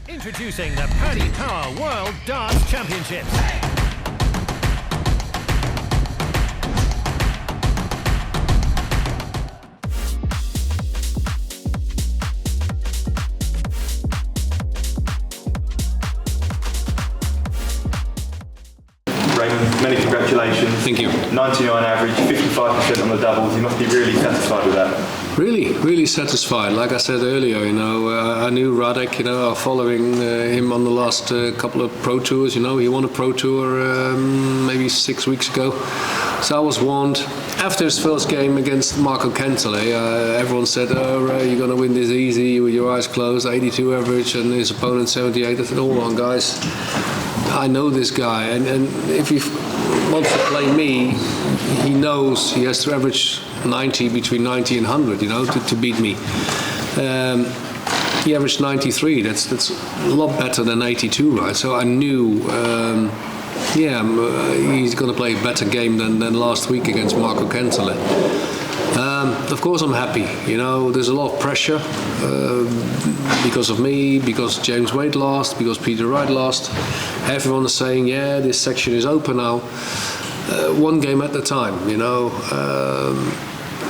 Introducing the Paddy Power World Darts Championships. Raymond, many congratulations. Thank you. 99 average, 55% on the doubles. You must be really satisfied with that. Really satisfied. Like I said earlier, I knew Radek, following him on the last couple of Pro Tours. He won a Pro Tour maybe 6 weeks ago. So I was warned. After his first game against Marco Kentele, everyone said, "Oh, Ray, you're going to win this easy with your eyes closed." 82 average and his opponent 78. I said, "Hold on, guys. I know this guy, and if he wants to play me, he knows he has to average 90, between 90 and 100, to beat me." He averaged 93. That's a lot better than 82, right? So I knew, he's going to play a better game than last week against Marco Kentele. Of course I'm happy, there's a lot of pressure because of me, because James Wade lost, because Peter Wright lost. Everyone is saying, yeah, this section is open now. One game at a time,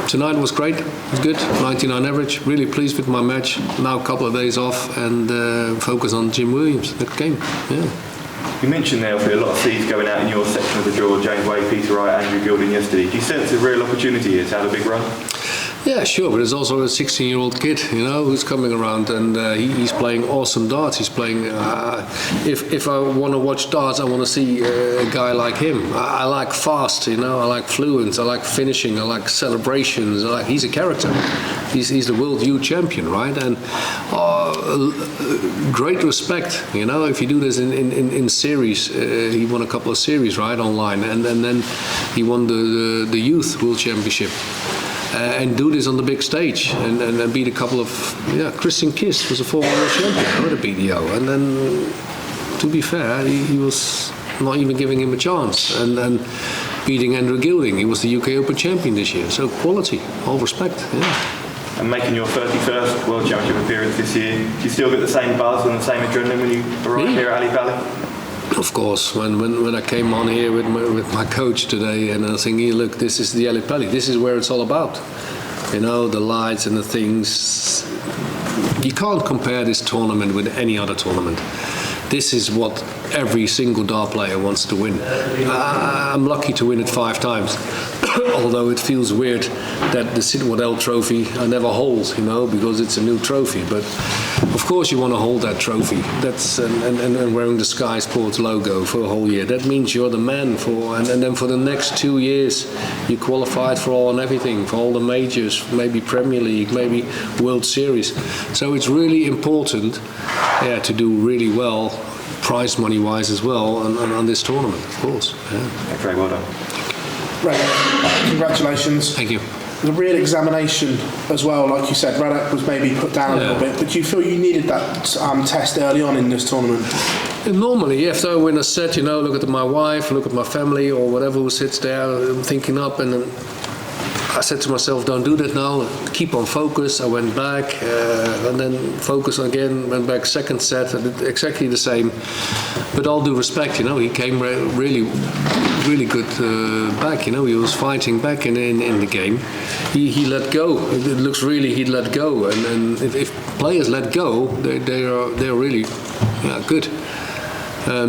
Tonight was great, it was good, 99 average, really pleased with my match. Now a couple of days off and focus on Jim Williams, that game, yeah. You mentioned there'll be a lot of seeds going out in your section of the draw, James Wade, Peter Wright, Andrew Gilding yesterday. Do you sense a real opportunity here to have a big run? Yeah, sure, but there's also a 16-year-old kid, who's coming around, and he's playing awesome darts. He's playing. If I want to watch darts, I want to see a guy like him. I like fast, I like fluence, I like finishing, I like celebrations. He's a character. He's the world youth champion, right? And great respect, If you do this in series, he won a couple of series, right, online, and then he won the youth world championship. And do this on the big stage and beat a couple of Christian Kiss was a former world champion with a BDO, and then to be fair he was not even giving him a chance, and beating Andrew Gilding, he was the UK Open champion this year, so quality, all respect. And making your 31st World Championship appearance this year, do you still get the same buzz and the same adrenaline when you arrive here at Ali Valley? Of course, when I came on here with my coach today, and I was thinking, look, this is the Ali Pali, this is where it's all about. The lights and the things. You can't compare this tournament with any other tournament. This is what every single dart player wants to win. I'm lucky to win it 5 times, although it feels weird that the Sid Waddell trophy I never hold, because it's a new trophy. But of course you want to hold that trophy. That's and wearing the Sky Sports logo for a whole year. That means you're the man for, and then for the next 2 years you qualified for all and everything, for all the majors, maybe Premier League, maybe World Series. So it's really important, to do really well, prize money wise as well, on this tournament, of course. Yeah. Very well done. Right, congratulations. Thank you. The real examination as well, like you said, Radek was maybe put down a little bit, but do you feel you needed that test early on in this tournament? Normally, after I win a set, look at my wife, look at my family, or whatever who sits there thinking up, and then I said to myself, don't do that now, keep on focus. I went back and then focus again, went back second set, I did exactly the same. But all due respect, he came really good back, he was fighting back in the game. He let go, it looks really he'd let go, and if players let go, they're really good.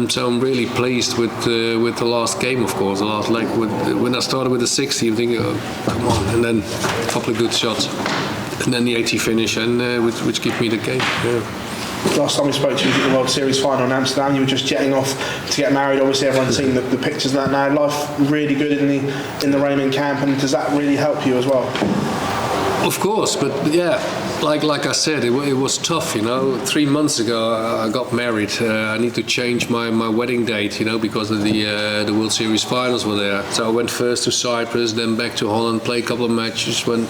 So I'm really pleased with the last game, of course, the last leg. When I started with the 60, I'm thinking, oh, come on, and then a couple of good shots, and then the 80 finish, and which gave me the game. Yeah. Last time we spoke to you at the World Series final in Amsterdam, you were just jetting off to get married. Obviously, everyone's seen the pictures of that now. Life really good in the Raymond camp, and does that really help you as well? Of course, but yeah. Like I said, it was tough, 3 months ago I got married. I need to change my wedding date, because of the World Series finals were there. So I went first to Cyprus, then back to Holland, played a couple of matches, went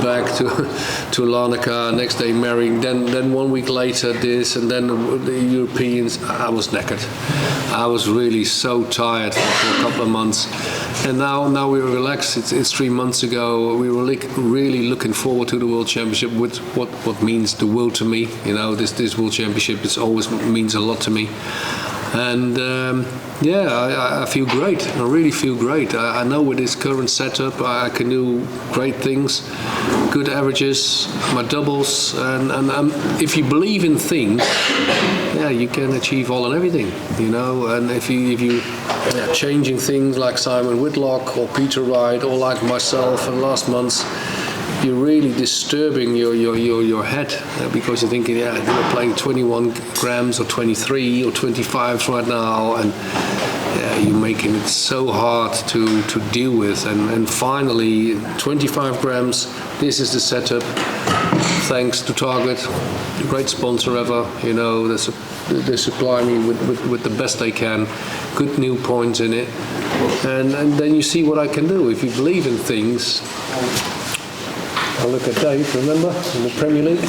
back to Larnaca, next day marrying, then 1 week later this, and then the Europeans. I was knackered. I was really so tired for a couple of months. And now we were relaxed. It's 3 months ago. We were really looking forward to the World Championship. with what means the world to me. You know, this World Championship is always means a lot to me. And I feel great. I really feel great. I know with this current setup, I can do great things, good averages, my doubles, and if you believe in things, you can achieve all and everything. You know, and if you changing things like Simon Whitlock or Peter Wright or like myself in last months. You're really disturbing your head because you're thinking, you're playing 21 grams or 23 or 25 right now, and you're making it so hard to deal with. And finally, 25 grams, this is the setup. Thanks to Target, great sponsor ever. You know, they supply me with the best they can, good new points in it, and then you see what I can do. If you believe in things. I look at Dave, remember, in the Premier League?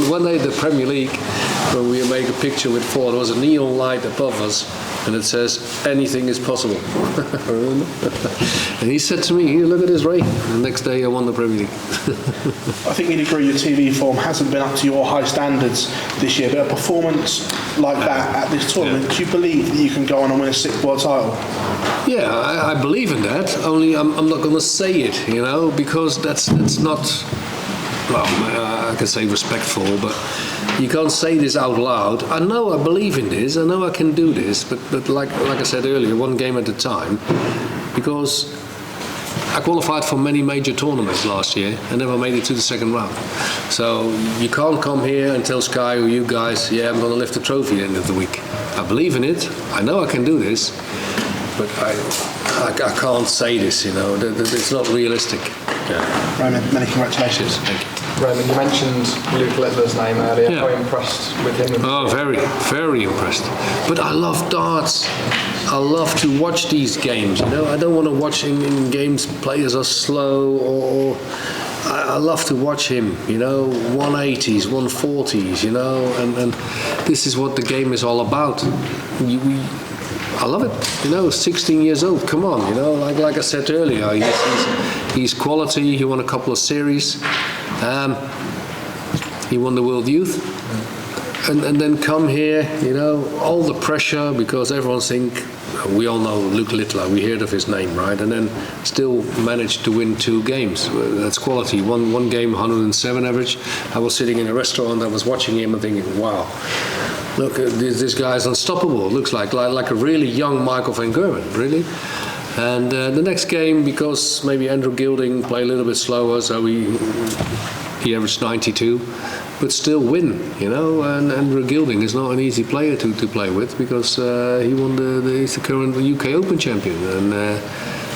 one day the Premier League, when we make a picture with four, there was a neon light above us, and it says, anything is possible. Remember? And he said to me, here, look at this, Ray. And the next day I won the Premier League. I think you'd agree your TV form hasn't been up to your high standards this year, but a performance like that at this tournament, do you believe that you can go on and win a 6th world title? Yeah, I believe in that, only I'm not going to say it, you know, because that's not, well, I can say respectful, but you can't say this out loud. I know I believe in this, I know I can do this, but like I said earlier, one game at a time, because I qualified for many major tournaments last year and never made it to the second round. So you can't come here and tell Sky or you guys, I'm going to lift the trophy at the end of the week. I believe in it, I know I can do this, but I can't say this, you know, it's not realistic. Yeah. Raymond, many congratulations. Thank you. Raymond, you mentioned Luke Littler's name earlier. How impressed with him? Oh, very, very impressed. But I love darts. I love to watch these games, you know. I don't want to watch in games players are slow or I love to watch him, you know, 180s, 140s, you know, and this is what the game is all about. I love it, you know, 16 years old, come on, you know, like I said earlier, he's quality, he won a couple of series, he won the World Youth, and then come here, you know, all the pressure, because everyone think, we all know Luke Littler, we heard of his name, right, and then still managed to win 2 games, that's quality, one game 107 average. I was sitting in a restaurant, I was watching him and thinking, wow, look, this guy's unstoppable. Looks like a really young Michael van Gerwen, really. And the next game, because maybe Andrew Gilding played a little bit slower, so he averaged 92, but still win, you know. And Andrew Gilding is not an easy player to play with because he won he's the current UK Open champion, and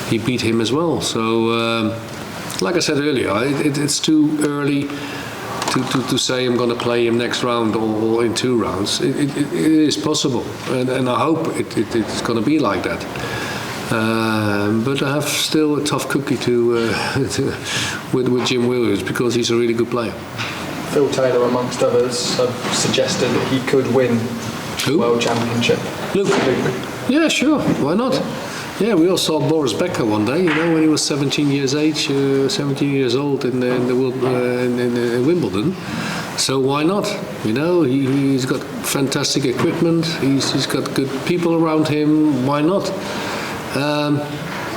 he beat him as well. So, like I said earlier, it's too early to say I'm going to play him next round or in 2 rounds. It is possible, and I hope it's going to be like that. But I have still a tough cookie with Jim Williams because he's a really good player. Phil Taylor, amongst others, have suggested that he could win the World Championship. Luke. Yeah, sure. Why not? Yeah, we all saw Boris Becker one day, you know, when he was 17 years old in Wimbledon. So why not? You know, he's got fantastic equipment. He's got good people around him. Why not?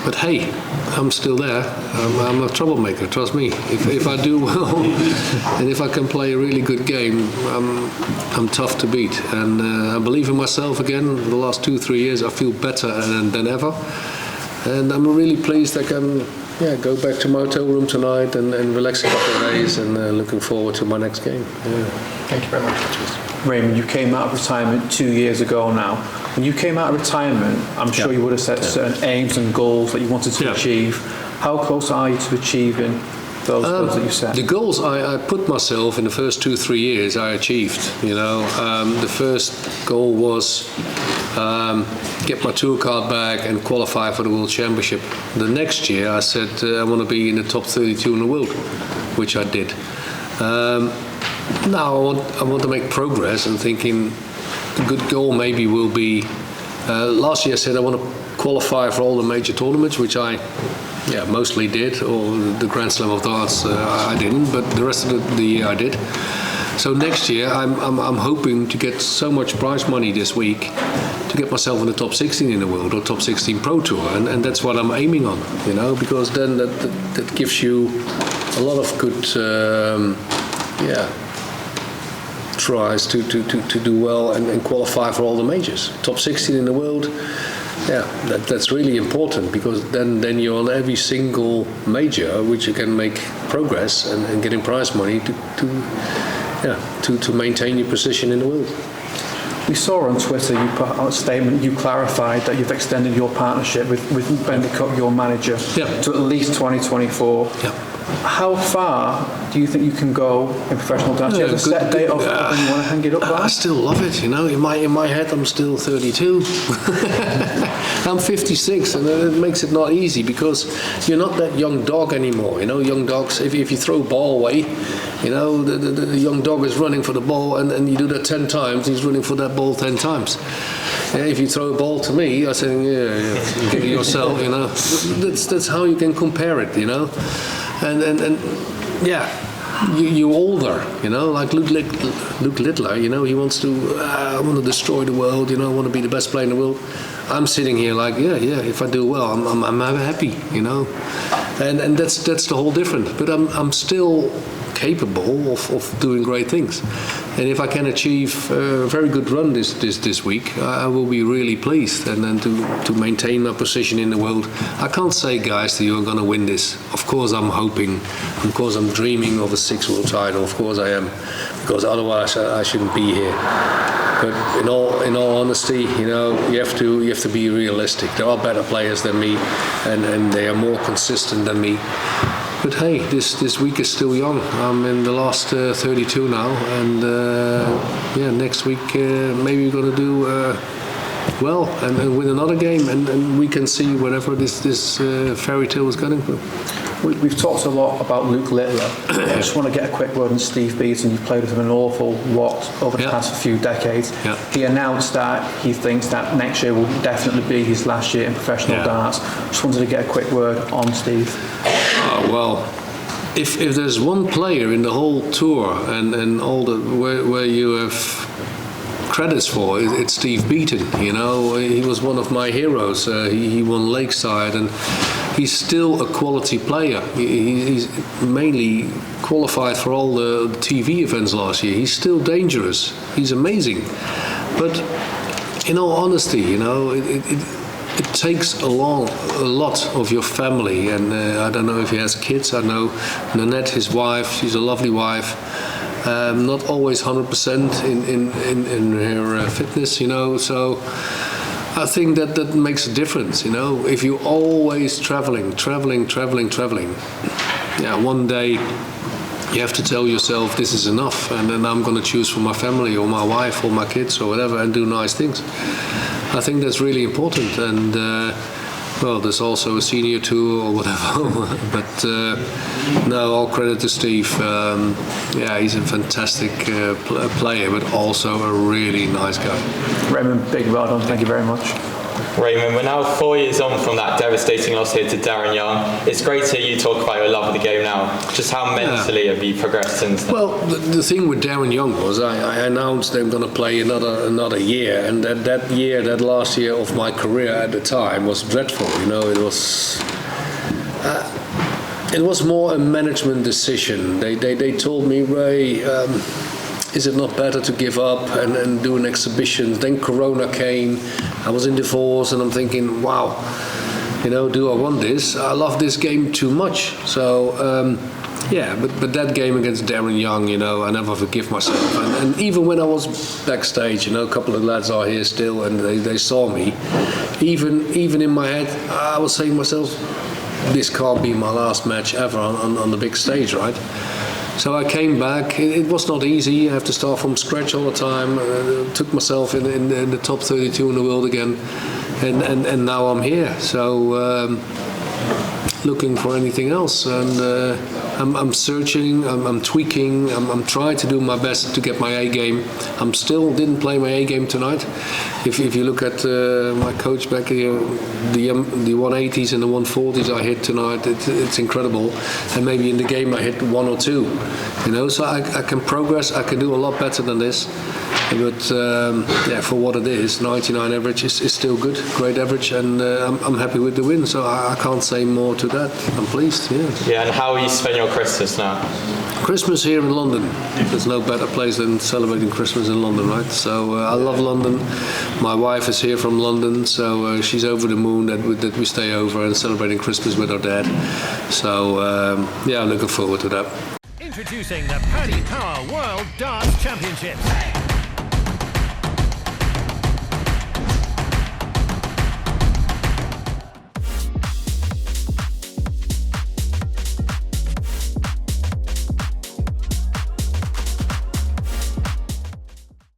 But hey, I'm still there. I'm a troublemaker. Trust me. If I do well, and if I can play a really good game, I'm tough to beat. And I believe in myself again. The last 2-3 years, I feel better than ever. And I'm really pleased I can go back to my hotel room tonight and relax a couple of days, and looking forward to my next game. Yeah. Thank you very much. Raymond, you came out of retirement 2 years ago now. When you came out of retirement, I'm sure you would have set certain aims and goals that you wanted to achieve. How close are you to achieving those goals that you set? The goals I put myself in the first 2-3 years, I achieved. You know, the first goal was get my tour card back and qualify for the World Championship. The next year, I said I want to be in the top 32 in the world, which I did. Now I want to make progress, and thinking a good goal maybe will be, last year I said I want to qualify for all the major tournaments, which I Yeah, mostly did. Or the Grand Slam of Darts, I didn't, but the rest of the year I did. So next year, I'm hoping to get so much prize money this week to get myself in the top 16 in the world or top 16 Pro Tour, and that's what I'm aiming on, you know, because then that gives you a lot of good, tries to do well and qualify for all the majors. Top 16 in the world, that's really important, because then you're on every single major which you can make progress and getting prize money to maintain your position in the world. We saw on Twitter you put out a statement, you clarified that you've extended your partnership with Bendicott, your manager, to at least 2024. Yeah. How far do you think you can go in professional dance? Do you have a set date of when you want to hang it up by? I still love it, you know. In my head, I'm still 32. I'm 56, and it makes it not easy, because you're not that young dog anymore. You know, young dogs, if you throw a ball away, you know, the young dog is running for the ball, and you do that 10 times, he's running for that ball 10 times. If you throw a ball to me, I say, give it yourself, you know. That's how you can compare it, you know. And you're older, you know, like Luke Littler, you know, he wants to, I want to destroy the world, you know, I want to be the best player in the world. I'm sitting here like, if I do well, I'm happy, you know, and that's the whole difference. But I'm still capable of doing great things, and if I can achieve a very good run this week, I will be really pleased, and then to maintain my position in the world. I can't say, guys, that you're going to win this. Of course I'm hoping, of course I'm dreaming of a 6 world title, of course I am, because otherwise I shouldn't be here. But in all honesty, you know, you have to be realistic. There are better players than me, and they are more consistent than me. But hey, this week is still young. I'm in the last 32 now, and next week maybe we're going to do well and win another game, and we can see whatever this fairy tale is going to. We've talked a lot about Luke Littler. I just want to get a quick word on Steve Beaton. You've played with him an awful lot over the past few decades. Yeah. He announced that he thinks that next year will definitely be his last year in professional darts. Just wanted to get a quick word on Steve. Well, if there's one player in the whole tour and all the where you have credits for, it's Steve Beaton. You know, he was one of my heroes. He won Lakeside, and he's still a quality player. He's mainly qualified for all the TV events last year. He's still dangerous. He's amazing. But in all honesty, you know, it takes a lot of your family, and I don't know if he has kids. I know Nanette, his wife, she's a lovely wife. Not always 100% in her fitness, you know. So I think that makes a difference, you know. If you're always traveling. Yeah, one day you have to tell yourself this is enough, and then I'm going to choose for my family or my wife or my kids or whatever and do nice things. I think that's really important, and well, there's also a senior tour or whatever. But no, all credit to Steve. He's a fantastic player, but also a really nice guy. Raymond, big well done. Thank you very much. Raymond, we're now 4 years on from that devastating loss here to Darren Young. It's great to hear you talk about your love of the game now. Just how mentally have you progressed since then? Well, the thing with Darren Young was I announced I'm going to play another year, and that last year of my career at the time was dreadful. You know, it was more a management decision. They told me, Ray, is it not better to give up and do an exhibition? Then Corona came, I was in divorce, and I'm thinking, wow, you know, do I want this? I love this game too much. So, but that game against Darren Young, you know, I never forgive myself. And even when I was backstage, you know, a couple of lads are here still, and they saw me. Even in my head, I was saying to myself, this can't be my last match ever on the big stage, right? So I came back. It was not easy. I have to start from scratch all the time. Took myself in the top 32 in the world again, and now I'm here. So looking for anything else, and I'm searching, I'm tweaking, I'm trying to do my best to get my A game. I'm still didn't play my A game tonight. If you look at my coach back here, the 180s and the 140s I hit tonight, it's incredible. And maybe in the game I hit 1 or 2, you know. So I can progress. I can do a lot better than this. But for what it is, 99 average is still good, great average, and I'm happy with the win. So I can't say more to that. I'm pleased. Yeah. Yeah, and how are you spending your Christmas now? Christmas here in London. There's no better place than celebrating Christmas in London, right? So I love London. My wife is here from London, so she's over the moon that we stay over and celebrating Christmas with our dad. So I'm looking forward to that. Introducing the Paddy Power World Darts Championships.